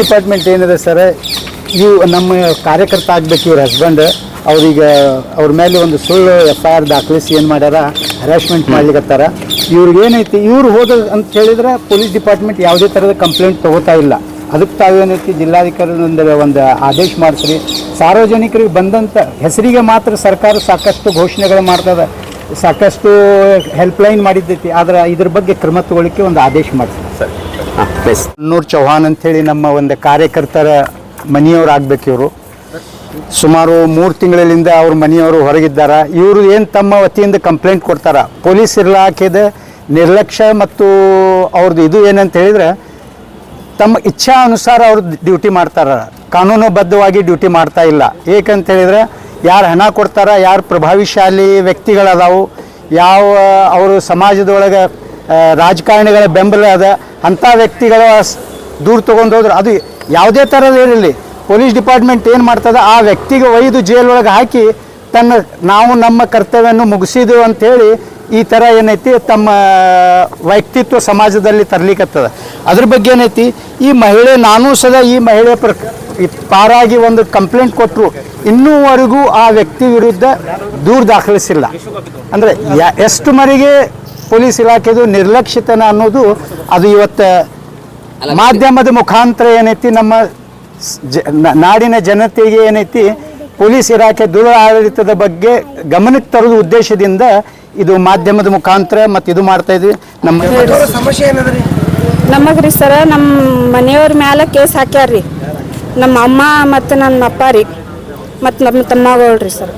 Department ಏನಿದೆ sir, ಇವು ನಮ್ಮ ಕಾರ್ಯಕರ್ತ ಆಗ್ಬೇಕು. ಇವ್ರ ಹಸ್ಬೆಂಡ್ ಅವ್ರಿಗೆ ಅವ್ರ ಮೇಲೆ ಒಂದು ಸುಳ್ಳು FIR ದಾಖಲಿಸಿ ಏನು ಮಾಡ್ಯಾರ, ಹರಾಸ್ಮೆಂಟ್ ಮಾಡ್ಲಿಕ್ಕತ್ತಾರ. ಇವ್ರಿಗೆ ಏನೈತಿ, ಇವ್ರು ಹೋದ ಅಂತ ಹೇಳಿದ್ರೆ ಪೊಲೀಸ್ ಡಿಪಾರ್ಟ್ಮೆಂಟ್ ಯಾವುದೇ ಥರದ ಕಂಪ್ಲೇಂಟ್ ತೊಗೋತಾ ಇಲ್ಲ. ಅದಕ್ಕೆ ತಾವೇನೈತಿ ಜಿಲ್ಲಾಧಿಕಾರಿ ಒಂದು ಆದೇಶ ಮಾಡಿಸ್ರಿ. ಸಾರ್ವಜನಿಕರಿಗೆ ಬಂದಂಥ ಹೆಸರಿಗೆ ಮಾತ್ರ ಸರ್ಕಾರ ಸಾಕಷ್ಟು ಘೋಷಣೆಗಳು ಮಾಡ್ತದೆ, ಸಾಕಷ್ಟು ಹೆಲ್ಪ್ಲೈನ್ ಮಾಡಿದ್ದೈತಿ. ಆದರೆ ಇದ್ರ ಬಗ್ಗೆ ಕ್ರಮ ತಗೊಳ್ಳಿಕ್ಕೆ ಒಂದು ಆದೇಶ ಮಾಡಿಸ್ರಿ ಸರ್. ನೂರ್ ಚೌಹಾನ್ ಅಂಥೇಳಿ ನಮ್ಮ ಒಂದು ಕಾರ್ಯಕರ್ತರ ಮನೆಯವರು ಆಗ್ಬೇಕು. ಇವರು ಸುಮಾರು 3 ತಿಂಗಳಿಂದ ಅವ್ರ ಮನೆಯವರು ಹೊರಗಿದ್ದಾರೆ. ಇವರು ಏನು ತಮ್ಮ ವತಿಯಿಂದ ಕಂಪ್ಲೇಂಟ್ ಕೊಡ್ತಾರ, ಪೊಲೀಸ್ ಇಲಾಖೆದ ನಿರ್ಲಕ್ಷ್ಯ ಮತ್ತು ಅವ್ರದ್ದು ಇದು ಏನಂತ ಹೇಳಿದ್ರೆ ತಮ್ಮ ಇಚ್ಛಾ ಅನುಸಾರ ಅವ್ರು ಡ್ಯೂಟಿ ಮಾಡ್ತಾರ, ಕಾನೂನುಬದ್ಧವಾಗಿ ಡ್ಯೂಟಿ ಮಾಡ್ತಾ ಇಲ್ಲ. ಏಕಂತ ಹೇಳಿದ್ರೆ ಯಾರು ಹಣ ಕೊಡ್ತಾರ, ಯಾರು ಪ್ರಭಾವಿಶಾಲಿ ವ್ಯಕ್ತಿಗಳದಾವು, ಯಾವ ಅವರು ಸಮಾಜದೊಳಗೆ ರಾಜಕಾರಣಿಗಳ ಬೆಂಬಲ ಅದ, ಅಂಥ ವ್ಯಕ್ತಿಗಳ ದೂರ ತೊಗೊಂಡೋದ್ರೆ ಅದು ಯಾವುದೇ ಥರದ ಇರಲಿ, ಪೊಲೀಸ್ ಡಿಪಾರ್ಟ್ಮೆಂಟ್ ಏನು ಮಾಡ್ತದೆ, ಆ ವ್ಯಕ್ತಿಗೆ ಒಯ್ದು ಜೈಲೊಳಗೆ ಹಾಕಿ ನಾವು ನಮ್ಮ ಕರ್ತವ್ಯವನ್ನು ಮುಗಿಸಿದೆವು ಅಂಥೇಳಿ ಈ ಥರ ಏನೈತಿ ತಮ್ಮ ವ್ಯಕ್ತಿತ್ವ ಸಮಾಜದಲ್ಲಿ ತರಲಿಕ್ಕತ್ತದ. ಅದ್ರ ಬಗ್ಗೆ ಏನೈತಿ, ಈ ಮಹಿಳೆ ನಾನು ಸದಾ ಈ ಮಹಿಳೆ ಪಾರಾಗಿ ಒಂದು ಕಂಪ್ಲೇಂಟ್ ಕೊಟ್ಟರು, ಇನ್ನೂವರೆಗೂ ಆ ವ್ಯಕ್ತಿ ವಿರುದ್ಧ ದೂರು ದಾಖಲಿಸಿಲ್ಲ. ಅಂದರೆ ಎಷ್ಟು ಮರಿಗೆ ಪೊಲೀಸ್ ಇಲಾಖೆದು ನಿರ್ಲಕ್ಷಿತನ ಅನ್ನೋದು ಅದು ಇವತ್ತು ಮಾಧ್ಯಮದ ಮುಖಾಂತರ ಏನೈತಿ ನಮ್ಮ ನಾಡಿನ ಜನತೆಗೆ ಏನೈತಿ ಪೊಲೀಸ್ ಇಲಾಖೆ ದುರಾಡಳಿತದ ಬಗ್ಗೆ ಗಮನಕ್ಕೆ ತರೋದು ಉದ್ದೇಶದಿಂದ ಇದು ಮಾಧ್ಯಮದ ಮುಖಾಂತರ ಮತ್ತು ಇದು ಮಾಡ್ತಾ ಇದ್ವಿ. ನಮ್ಮ ಸಮಸ್ಯೆ ಏನದ್ರಿ? ನಮಗ್ರಿ ಸರ ನಮ್ಮ ಮನೆಯವ್ರ ಮ್ಯಾಲೆ ಕೇಸ್ ಹಾಕ್ಯಾರ್ರಿ, ನಮ್ಮ ಅಮ್ಮ ಮತ್ತು ನನ್ನ ಅಪ್ಪ ರೀ ಮತ್ತು ನಮ್ಮ ತಮ್ಮಗಳ್ರಿ ಸರ್.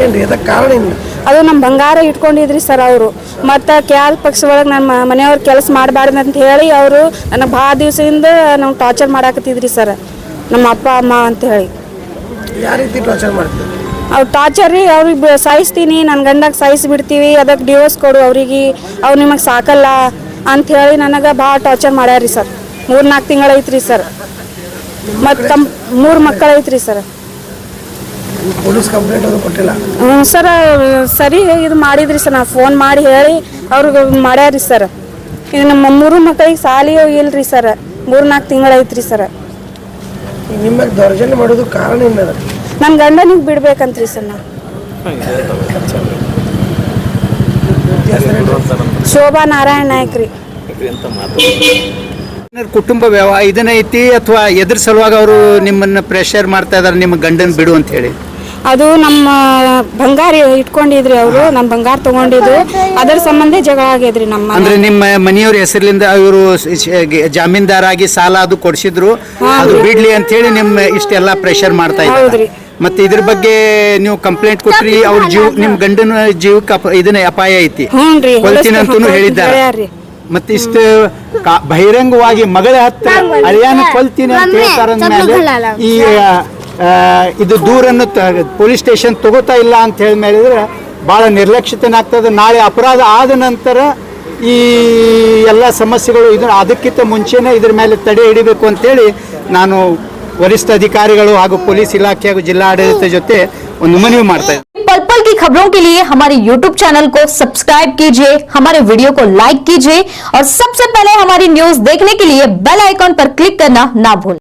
ಏನ್ರಿ ಅದಕ್ಕೆ ಕಾರಣ ಏನು? ಅದು ನಮ್ಮ ಬಂಗಾರ ಇಟ್ಕೊಂಡಿದ್ರಿ ಸರ್ ಅವರು. ಮತ್ತು ಕ್ಯಾಲ್ ಪಕ್ಷ ಒಳಗೆ ನಮ್ಮ ಮನೆಯವ್ರು ಕೆಲಸ ಮಾಡಬಾರ್ದು ಅಂತ ಹೇಳಿ ಅವರು ನನಗೆ ಭಾಳ ದಿವಸದಿಂದ ನಾವು ಟಾರ್ಚರ್ ಮಾಡಾಕತ್ತಿದ್ರಿ ಸರ್, ನಮ್ಮ ಅಪ್ಪ ಅಮ್ಮ ಅಂತ ಹೇಳಿ. ಯಾವ ರೀತಿ ಟಾರ್ಚರ್ ಮಾಡ್ತೀವಿ? ಅವ್ರು ಟಾರ್ಚರ್ ರೀ, ಅವ್ರಿಗೆ ಸಾಯಿಸ್ತೀನಿ, ನನ್ನ ಗಂಡಾಗ ಸಾಯಿಸಿಬಿಡ್ತೀವಿ, ಅದಕ್ಕೆ ಡಿವೋರ್ಸ್ ಕೊಡು ಅವ್ರಿಗೆ, ಅವ್ರು ನಿಮಗೆ ಸಾಕಲ್ಲ ಅಂಥೇಳಿ ನನಗೆ ಭಾಳ ಟಾರ್ಚರ್ ಮಾಡ್ಯಾರ್ರಿ ಸರ್. 3-4 ತಿಂಗಳೈತ್ರಿ ಸರ್. ಮತ್ತು 3 ಮಕ್ಕಳೈತ್ರಿ ಸರ್. ಪೊಲೀಸ್ ಕಂಪ್ಲೇಂಟ್ ಅದು ಕೊಟ್ಟಿಲ್ಲ? ಹ್ಞೂ ಸರ್, ಸರಿ ಇದು ಮಾಡಿದ್ರಿ ಸರ್, ನಾವು ಫೋನ್ ಮಾಡಿ ಹೇಳಿ ಅವ್ರಿಗೆ ಮಾಡ್ಯಾರಿ ಸರ್. ಇದು ನಮ್ಮ 3 ಮಕ್ಕಳಿಗೆ ಸಾಲಿಯೋ ಇಲ್ರಿ ಸರ್, 3-4 ತಿಂಗಳೈತ್ರಿ ಸರ್. ನಿಮ್ಮ ದೌರ್ಜನ್ಯ ಮಾಡೋದು ಕಾರಣ ಏನದ? ನನ್ನ ಗಂಡನಿಗೆ ಬಿಡ್ಬೇಕಂತ್ರಿ ಸರ್. ನಾವು ಶೋಭಾ ನಾರಾಯಣ ನಾಯ್ಕ ರೀ. ಕುಟುಂಬ ವ್ಯವಹಾರ ಇದನ್ನೈತಿ ಅಥವಾ ಎದ್ರ ಸಲುವಾಗಿ ಅವರು ನಿಮ್ಮನ್ನು ಪ್ರೆಷರ್ ಮಾಡ್ತಾ ಇದಾರೆ ನಿಮ್ಮ ಗಂಡನ ಬಿಡು ಅಂತ ಹೇಳಿ? ಅದು ನಮ್ಮ ಬಂಗಾರ ಇಟ್ಕೊಂಡಿದ್ರಿ ಅವರು, ನಮ್ಮ ಬಂಗಾರ ತಗೊಂಡಿದ್ದು, ಅದರ ಸಂಬಂಧ ಜಗಳ ಆಗ್ಯದ್ರಿ. ನಮ್ಮ ಅಂದ್ರೆ ನಿಮ್ಮ ಮನೆಯವ್ರ ಹೆಸರಿನಿಂದ ಇವರು ಜಾಮೀನ್ದಾರಾಗಿ ಸಾಲ ಅದು ಕೊಡಿಸಿದ್ರು, ಅದು ಬಿಡ್ಲಿ ಅಂತ ಹೇಳಿ ನಿಮ್ಮ ಇಷ್ಟೆಲ್ಲ ಪ್ರೆಷರ್ ಮಾಡ್ತಾ ಇದ್ದಾರೆ. ಮತ್ತೆ ಇದ್ರ ಬಗ್ಗೆ ನೀವು ಕಂಪ್ಲೇಂಟ್ ಕೊಟ್ರಿ, ಅವ್ರ ನಿಮ್ ಗಂಡನ ಜೀವಕ್ಕೆ ಇದನ್ನ ಅಪಾಯ ಐತಿ, ಕೊಲ್ತೀನಂತೂ ಹೇಳಿದ್ದಾರೆ. ಮತ್ತೆ ಇಷ್ಟು ಬಹಿರಂಗವಾಗಿ ಮಗಳ ಹತ್ರ ಅಳಿಯಾನ ಕೊಲ್ತೀನಿ ಅಂತ ಹೇಳ್ತಾರ. ಈ ಇದು ದೂರನ್ನು ಪೊಲೀಸ್ ಸ್ಟೇಷನ್ ತಗೋತಾ ಇಲ್ಲ ಅಂತ ಹೇಳಿ ಹೇಳಿದ್ರೆ ಭಾಳ ನಿರ್ಲಕ್ಷಿತನಾಗ್ತದೆ. ನಾಳೆ ಅಪರಾಧ ಆದ ನಂತರ ಈ ಎಲ್ಲ ಸಮಸ್ಯೆಗಳು ಅದಕ್ಕಿಂತ ಮುಂಚೆನೇ ಇದ್ರ ಮೇಲೆ ತಡೆ ಹಿಡಿಬೇಕು ಅಂತೇಳಿ ನಾನು वरिष्ठ अधिकारियों ಹಾಗೂ पुलिस इलाके ಹಾಗೂ जिला आडಳಿತ ಜೊತೆ ಒಂದು ಮನವಿ ಮಾಡ್ತಾ ಇದ್ದೀನಿ। पल पल की खबरों के लिए हमारे YouTube चैनल को सब्सक्राइब कीजिए, हमारे वीडियो को लाइक कीजिए और सबसे पहले हमारी न्यूज देखने के लिए बेल आइकॉन पर क्लिक करना ना भूलें।